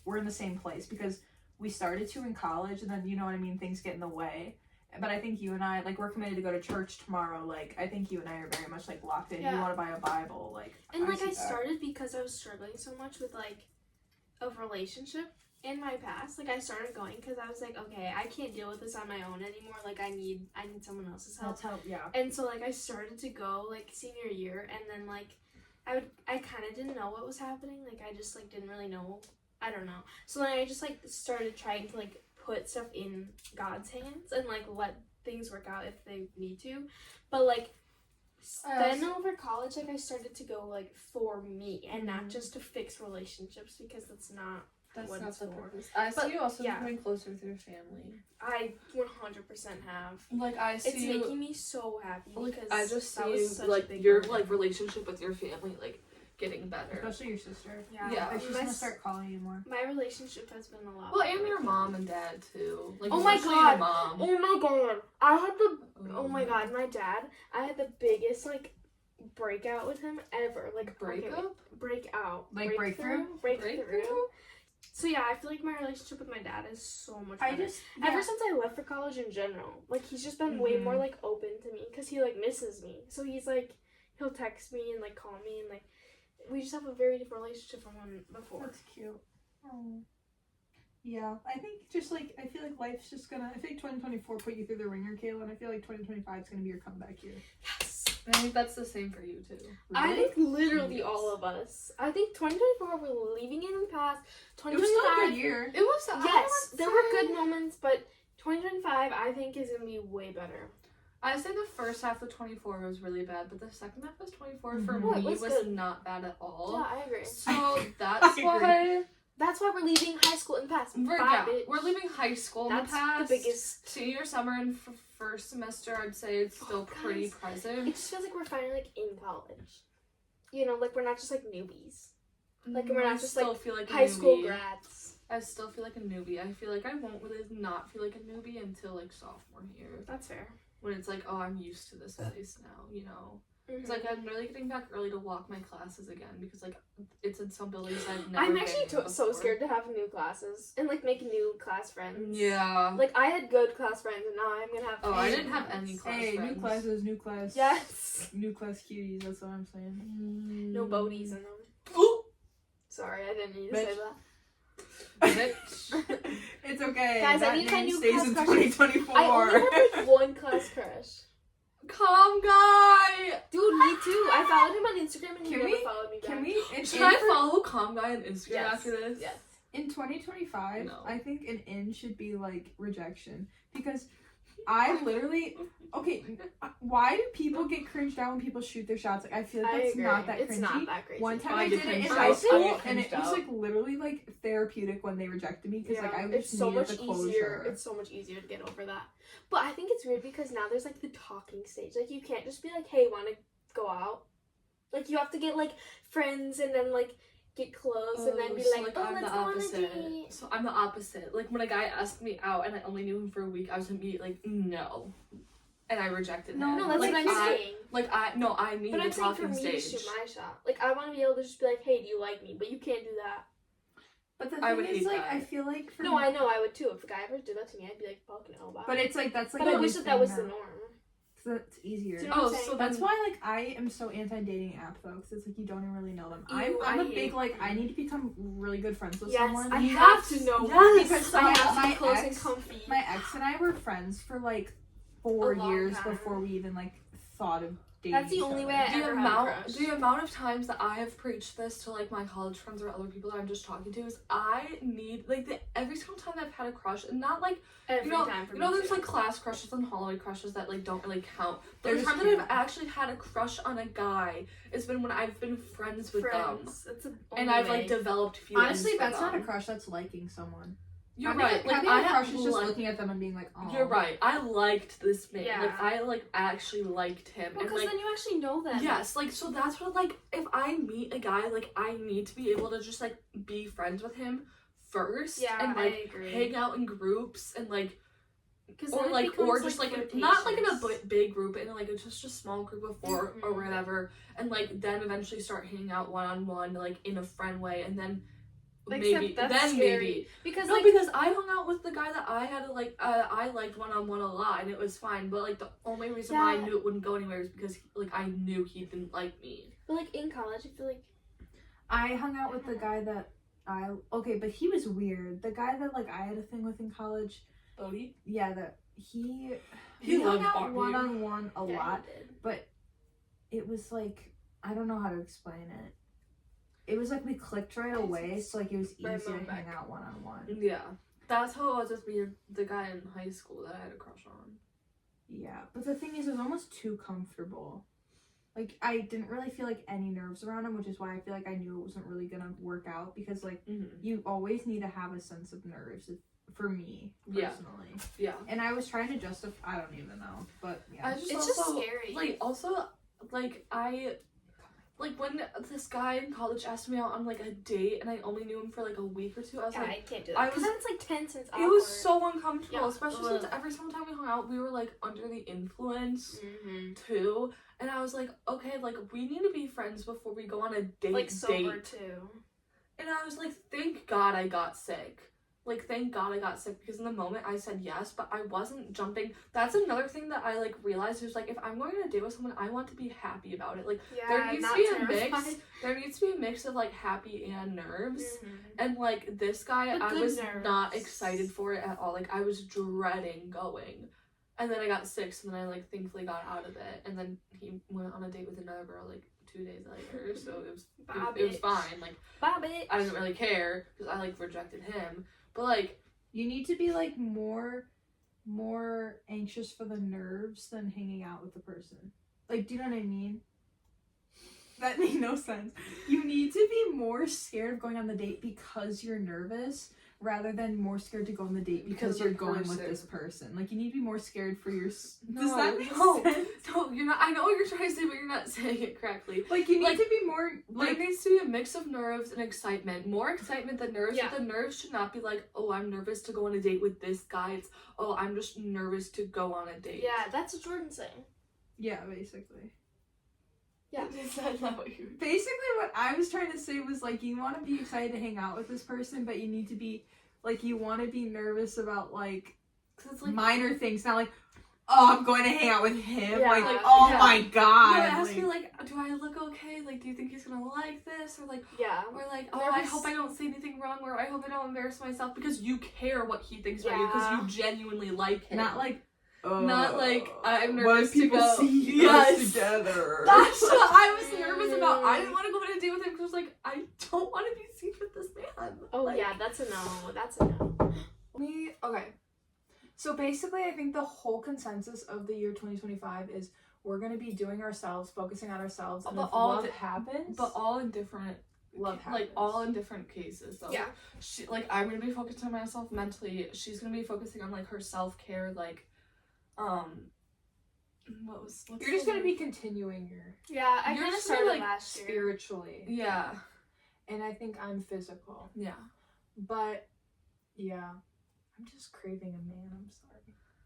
we're in the same place because we started to in college and then you know what I mean, things get in the way. But I think you and I like we're committed to go to church tomorrow. Like I think you and I are very much like locked in. Yeah. You want to buy a Bible, like And like see I that. started because I was struggling so much with like a relationship in my past. Like I started going because I was like, okay, I can't deal with this on my own anymore. Like I need someone else's help. That's how yeah. And so like I started to go like senior year, and then like I kind of didn't know what was happening. Like I just like didn't really know. I don't know. So then I just like started trying to like put stuff in God's hands and like let things work out if they need to. But like then over college, like I started to go like for me and not just to fix relationships because that's not what not it's the for. purpose. I But, see you also yeah. becoming closer with your family. I 100% have. Like I see It's you. making me so happy Like because I just that see was you such a like big your burden. like relationship with your family like getting better. Especially your sister. Yeah, Yeah. Like she's my, gonna s- start calling you more. my relationship has been a lot. Well, better and your with mom them. and dad too. Like Oh my especially God. your mom. Oh my god, I had the oh my god, my dad. I had the biggest like breakout with him ever. Like Breakup? breakout, Like breakthrough? breakthrough. So yeah, I feel like my relationship with my dad is so much better. I just Ever since I left for college in general, like he's just been way Mhm. more like open to me because he like misses me. So he's like he'll text me and like call me and like we just have a very different relationship from when before. That's cute. Oh. Yeah, I think just like I feel like life's just gonna. I think 2024 put you through the ringer, Kayla, and I feel like 2025 is gonna be your comeback year. Yes. I think that's the same for you too. I think literally Yes. all of us. I think 2024 we're leaving it in the past. It was still a 2025. good year. It was Yes, there were good moments, but 2025 I think is gonna be way better. I say the first half of 24 was really bad, but the second half of 24 for Mhm. Oh, it me was was good. not bad at all. Yeah, I agree. So that's I why That's why we're leaving high school in the past. we're Bye, bitch. we're leaving high school in That's the past. the biggest. Senior summer and first semester, I'd say it's still Oh, pretty guys. present. It just feels like we're finally like in college. You know, like we're not just like newbies. Like, we're not I just, still like, feel like a High school newbie. grads. I still feel like a newbie. I feel like I won't really not feel like a newbie until like sophomore year. That's fair. When it's like, oh, I'm used to this place now, you know. Mhm. It's like I'm really getting back early to walk my classes again because like it's in some buildings I've never. I'm been actually in so before. scared to have new classes and like make new class friends. Yeah. Like I had good class friends and now I'm gonna have. Oh, I new didn't have friends. any class Hey, friends. new classes, new class. Yes. New class cuties. That's what I'm saying. No boaties in them. Ooh. Sorry, I didn't need to Bitch. say that. Bitch. It's okay. Guys, I that need my name new stays class in crushes. 2024. I only have like one class crush. Calm guy. Dude, me too. I followed him on Instagram and he Can never we- followed me back. Can we? Should I follow Calm Guy on Instagram Yes. after this? Yes. In 2025, No. I think an in should be like rejection because I literally okay. Why do people get cringed out when people shoot their shots? Like I feel like I that's agree. not that cringy. It's not that crazy. One time I I get did it in cringed high out. school, I get and it cringed was out. like literally like therapeutic when they rejected me because like I it's just so needed much the closure. easier. It's so much easier to get over that. But I think it's weird because now there's like the talking stage. Like you can't just be like, "Hey, want to go out?" Like you have to get like friends and then like get close and then be so, like, "Oh, I'm let's the go on a opposite. date." So I'm the opposite. Like when a guy asked me out and I only knew him for a week, I was immediately like, no, and I rejected No, him. No, that's like, what I'm saying. I need But the I'm saying for talking me to stage. shoot my shot. Like I want to be able to just be like, "Hey, do you like me?" But you can't do that. But the I thing would is, hate like, that. I feel like for No, I know I would too. If a guy ever did that to me, I'd be like, "Fuck no." Bye. But it's like that's like. But I a wish new that was thing the now. norm. So that's easier. Do you know what I'm Oh, saying? so That's then why, like, I am so anti-dating app, though, because it's like you don't even really know them. I'm Ew, a I big, hate- like, I need to become really good friends with Yes, someone. I Yes, have to know yes. because My- I have to my be close and ex- comfy. My ex and I were friends for, like, 4 A long years time. before we even, like, thought of date That's the each only other. way I ever had a crush. The amount of times that I have preached this to like my college friends or other people that I'm just talking to is I need like every single time I've had a crush, and not like Every you know, time for you know, me there's too. like class crushes and holiday crushes that like don't really count. They're The just time that I've cute. actually had a crush on a guy has been when I've been friends with them, That's the and only I've way. like developed feelings. Honestly, for that's not a them. crush. That's liking someone. You're Having right. A, Like having I a crush have is just like, looking at them and being like, oh. You're right. I liked this man. Yeah. Like I like actually liked him. Well, and because like then you actually know them. yes, like so that's what like if I meet a guy, like I need to be able to just like be friends with him first. Yeah, and like I agree. hang out in groups and like Or like or just like not like in a big group, but in like just a small group of 4 or whatever, and like then eventually start hanging out one-on-one like in a friend way, and then maybe that's then scary. maybe Because no, like because I hung out with the guy that I had like I liked one-on-one a lot, and it was fine, but like the only reason why I Yeah. knew it wouldn't go anywhere is because like I knew he didn't like me. but like in college I feel like I hung out with the guy that but he was weird. The guy that like I had a thing with in college. Bodie? Yeah, that he He hung loved out Barbie. one-on-one a yeah, lot, he did. but it was like I don't know how to explain it. It was like we clicked right away, so like it was easy to hang out one-on-one. Yeah. That's how it was with me, the guy in high school that I had a crush on. Yeah, but the thing is, it was almost too comfortable. Like, I didn't really feel like any nerves around him, which is why I feel like I knew it wasn't really gonna work out, because like you always need to have a sense of nerves. For me, personally. Yeah. And I was trying to justify. I don't even know, but yeah. I just It's also, just scary. Like, also, like, like, when this guy in college asked me out on, like, a date, and I only knew him for, like, a week or two, I was like, I can't do I that. Because was- then it's like tense and it's awkward. it was so uncomfortable, Yeah. especially since every single time we hung out, we were, like, under the influence, Mm-hmm. too, and I was like, okay, like, we need to be friends before we go on a date. Like sober too. And I was like, thank God I got sick. Like, thank God I got sick, because in the moment I said yes, but I wasn't jumping. That's another thing that I, like, realized is, like, if I'm going on a date with someone, I want to be happy about it. Like, Yeah, there needs to not be a terrified. mix. There needs to be a mix of, like, happy and nerves. Mhm. And, like, this guy, But I good was nerves. not excited for it at all. Like, I was dreading going. And then I got sick, so then I, like, thankfully got out of it. And then he went on a date with another girl, like, 2 days later, so it was, it was fine. Like, Bye, bitch. I didn't really care, because I, like, rejected him. But, like, You need to be like more anxious for the nerves than hanging out with the person. Like, do you know what I mean? That made no sense. You need to be more scared of going on the date because you're nervous, rather than more scared to go on the date because Because you're of the going with person. this person. Like, you need to be more scared for your. Does No, that make no. sense? no, you're not. I know what you're trying to say, but you're not saying it correctly. Like, you need Like, to be more There like. needs to be a mix of nerves and excitement. More excitement than nerves, Yeah. but the nerves should not be like, oh, I'm nervous to go on a date with this guy. It's, oh, I'm just nervous to go on a date. Yeah, that's what Jordan's saying. Yeah, basically. Yeah. Is that not what you... Basically, what I was trying to say was like, you want to be excited to hang out with this person, but you need to be like, you want to be nervous about like, 'Cause it's like... minor things, not like, oh, I'm going to hang out with him. Yeah, like, like, oh yeah. my god. No, it has like, to be like, do I look okay? Like, do you think he's gonna like this? Or like, Yeah. or like, oh, I Nervous. hope I don't say anything wrong, or I hope I don't embarrass myself, because you care what he thinks about you, because Yeah. you genuinely like him. not like, Not like, I'm what nervous if people to go. see Yes. us together. That's what I was nervous about. I didn't want to go on a date with him because I was like, I don't want to be seen with this man. Oh Like, yeah, that's a no. That's a no. Okay. So basically, I think the whole consensus of the year 2025 is we're going to be doing ourselves, focusing on ourselves, and But if all love di- happens, but all in different, love happens. like all in different cases. So Yeah. she, like, I'm gonna be focused on myself mentally. She's gonna be focusing on like her self care, like, what's You're just the going to word? be continuing your Yeah, I You're kind of just gonna, started like, last year. spiritually. Yeah, And I think I'm physical. yeah. But, yeah. I'm just craving a man, I'm sorry.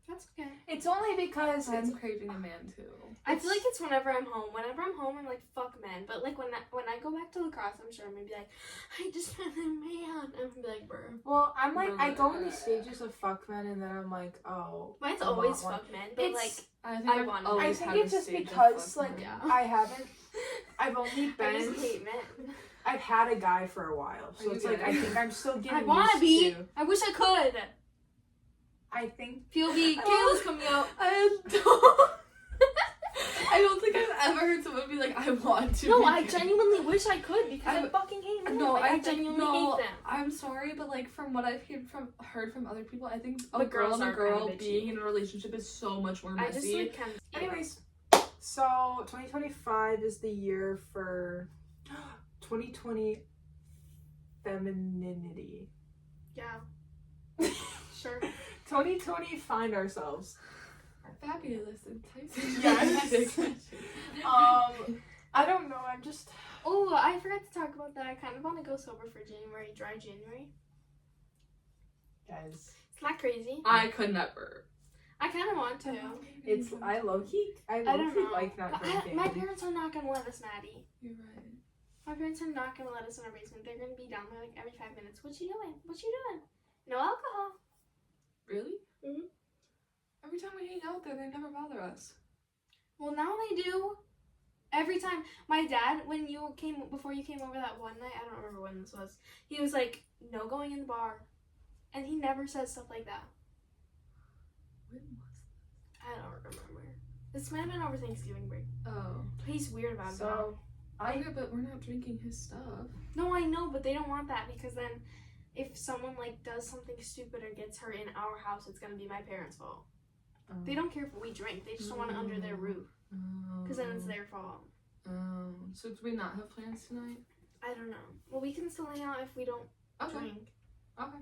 That's okay. It's only because I'm craving a man too. I feel like it's whenever I'm home. Whenever I'm home, I'm like, fuck men. But like when I go back to lacrosse, I'm sure I'm gonna be like, I just want a man. I'm gonna be like, bro. well, I'm like, I go in these stages of fuck men, and then I'm like, oh. Mine's I always want one. fuck men. But It's- like, I think I I've want- I always think had it's a just stage of because, fuck like, men. yeah. I haven't, I've only I just been, hate men. I've had a guy for a while, so Are it's you like, I kidding? think I'm still getting I wanna used be. to. I wish I could. I think POV, I Kayla's coming out. I don't think I've ever heard someone be like, I want to. No, be I gay. genuinely wish I could because I I'm- fucking hate men. No, Like, I think- genuinely no, hate them. I'm sorry, but like from what I've heard from other people, I think a But girl girls and a are kinda girl bitchy. being in a relationship is so much more I just messy. like kind of. Anyways, so 2025 is the year for 2020 femininity. Yeah. Sure. 2020 find ourselves. Fabulous enticing. Yes. I don't know. I'm just. Oh, I forgot to talk about that. I kind of want to go sober for January, dry January. Guys, It's not crazy. I could never. I kind of want to. it's I low key I don't know. like not drinking. My parents are not gonna let us, Maddie. You're right. My parents are not gonna let us in our basement. They're gonna be down there like every 5 minutes. What you doing? What you doing? No alcohol. Really? Mhm. Every time we hang out there, they never bother us. Well, now they do. Every time. My dad, before you came over that one night, I don't remember when this was, he was like, no going in the bar. And he never says stuff like that. When was I don't remember. This might have been over Thanksgiving break. Oh. He's weird about it. So Okay, but we're not drinking his stuff. No, I know, but they don't want that because then if someone like does something stupid or gets hurt in our house, it's gonna be my parents' fault. They don't care if we drink. They just don't want it under their roof because then it's their fault. So do we not have plans tonight? I don't know. Well, we can still hang out if we don't Okay. drink. Okay.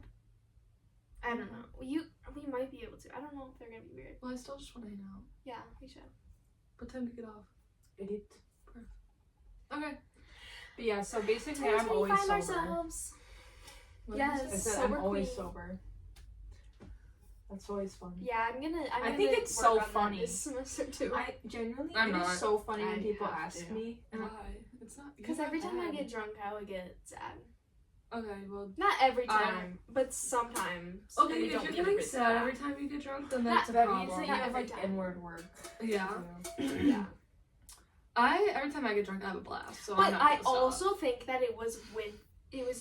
I don't know. We might be able to. I don't know if they're gonna be weird. Well, I still just want to hang out. Yeah, we should. What time to get off? edit. Okay. But yeah, so basically, Time I'm to always find sober. ourselves. What Yes. is I it? said Sober I'm always queen. sober. That's always fun. Yeah, I'm gonna. I gonna think it's work so on that funny. this semester too. I genuinely, I'm it is not. so funny when I people have ask to. me, and I'm Why? It's not. Because you're every not time I bad. get drunk, I would get sad. Okay, well. Not every time, but sometimes. Okay, and you if don't you're get a getting bit sad every time you get drunk, then that's a that problem. means that you Not have every like time. inward work. Yeah. Yeah. Every time I get drunk, I have a blast. So I'm But not I gonna stop. also think that it was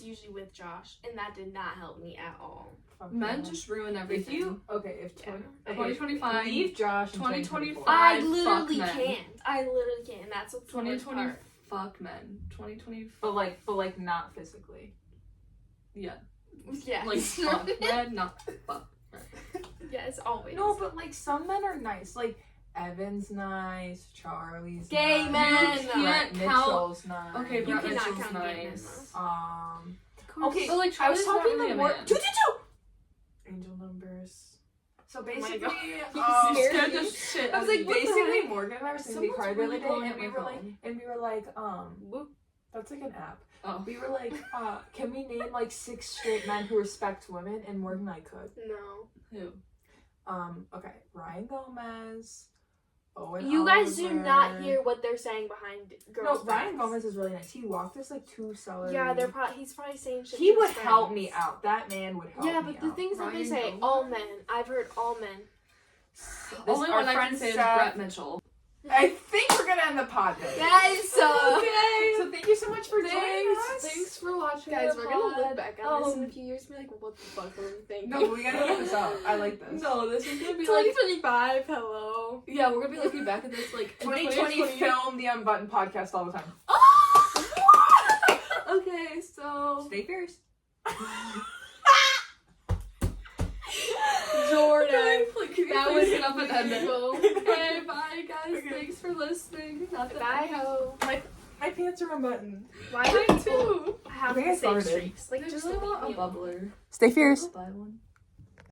usually with Josh, and that did not help me at all. Fuck Men yeah. just ruin If everything. you if Yeah. 2025. leave Josh in 2025. 2024. I fuck literally men. can't. I literally can't. And that's what's the worst 2020. part. Fuck men. 2020. but like not physically. Yeah. Yeah. Like fuck men, not fuck. Yes, always. No, but like some men are nice. Like Evan's nice, Charlie's Gay nice, men. You Brett can't count. Mitchell's nice. Okay, You Brett cannot Mitchell's count gay men, nice. Okay, But like I was Charlie's not talking really to a more man. 222 angel numbers. So my basically, God. You scared scared me. the shit I out was of like, me. basically, Morgan and I were sitting in the Someone's car the other really day, blowing and up we my were like, phone. whoop, that's like an app. Oh. We were like, can we name like 6 straight men who respect women? And Morgan and I could. No. Who? Okay, Ryan Gomez, Owen You guys do not Oliver. hear what they're saying behind No, girls' Ryan backs. Gomez is really nice. He walked us like 2 cellars. Yeah, he's probably saying shit. He to would his help friends. me out. That man would help Yeah, me but the out. things that they Ryan say, Gomez? all men. I've heard all men. This- Only our one I can friend say is Seth- Brett Mitchell. I think we're gonna end the pod there. Guys, Okay. So thank you so much for joining us. Thanks for watching. guys, the we're gonna look pod. back on this in a few years and be like, what the fuck were we thinking? No, we gotta get this out. I like this. No, this is gonna be like 2025, hello. yeah, we're gonna be looking back at this like in 2020 film the Unbuttoned podcast all the time. Okay, so Stay fierce. Jordan. that was enough of that. Beautiful. Okay, bye guys. Okay. Thanks for listening. Not that Bye, ho. My pants are unbuttoned. Why do Mine people too. have I think the I same started. streaks? Like, I just really leave want a me alone. bubbler. Stay fierce. I'll buy one.